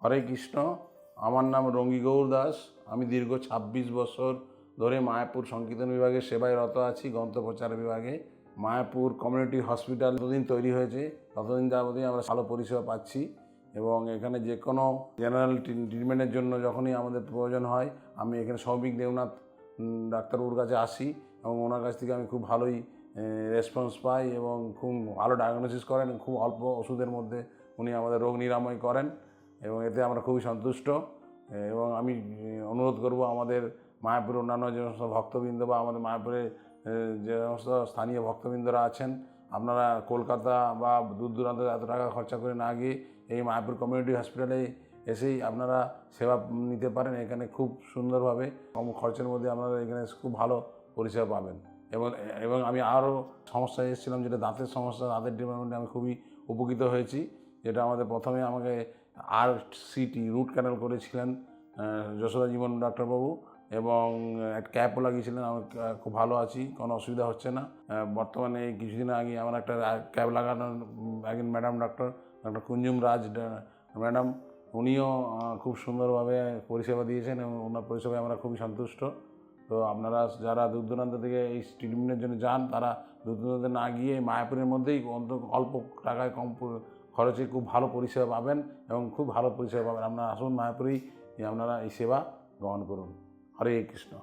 হরে কৃষ্ণ। আমার নাম রঙ্গী গৌর দাস। আমি দীর্ঘ ২৬ বছর ধরে মায়াপুর সংকীর্তন বিভাগে সেবায় রত আছি, গ্রন্থ প্রচার বিভাগে। মায়াপুর কমিউনিটি হসপিটাল যতদিন তৈরি হয়েছে ততদিন যাবতীয় আমরা ভালো পরিষেবা পাচ্ছি এবং এখানে যে কোনো জেনারেল ট্রিটমেন্টের জন্য যখনই আমাদের প্রয়োজন হয় আমি এখানে সৌমিক দেবনাথ ডাক্তারবাবুর কাছে আসি এবং ওনার কাছ থেকে আমি খুব ভালোই রেসপন্স পাই এবং খুব ভালো ডায়াগনোসিস করেন। খুব অল্প ওষুধের মধ্যে উনি আমাদের রোগ নিরাময় করেন এবং এতে আমরা খুবই সন্তুষ্ট। এবং আমি অনুরোধ করব আমাদের মায়াপুরের অন্যান্য যে সমস্ত ভক্তবৃন্দ বা আমাদের মায়াপুরের যে সমস্ত স্থানীয় ভক্তবৃন্দরা আছেন, আপনারা কলকাতা বা দূর দূরান্ত এত টাকা খরচা করে না গিয়ে এই মায়াপুর কমিউনিটি হসপিটালে এসেই আপনারা সেবা নিতে পারেন। এখানে খুব সুন্দরভাবে কম খরচের মধ্যে আপনারা এখানে খুব ভালো পরিষেবা পাবেন। এবং আমি আরও সমস্যায় এসেছিলাম, যেটা দাঁতের সমস্যা। দাঁতের ডিপার্টমেন্টে আমি খুবই উপকৃত হয়েছি, যেটা আমাদের প্রথমে আমাকে RCT রুট ক্যানাল করেছিলেন যশোদা জীবন ডাক্তারবাবু এবং একটা ক্যাপও লাগিয়েছিলেন। আমি খুব ভালো আছি, কোনো অসুবিধা হচ্ছে না। বর্তমানে কিছুদিন আগে আমার একটা ক্যাপ লাগানোর একজন ম্যাডাম ডক্টর কুঞ্জুম রাজ ম্যাডাম, উনিও খুব সুন্দরভাবে পরিষেবা দিয়েছেন এবং ওনার পরিষেবায় আমরা খুবই সন্তুষ্ট। তো আপনারা যারা দূর দূরান্ত থেকে এই ট্রিটমেন্টের জন্য যান, তারা দূর দূরান্তে না গিয়ে মায়াপুরের মধ্যেই অল্প টাকায় কম খরচে খুব ভালো পরিষেবা পাবেন এবং খুব ভালো পরিষেবা পাবেন। আপনারা আসুন মায়াপুরেই, আপনারা এই সেবা গ্রহণ করুন। হরে কৃষ্ণ।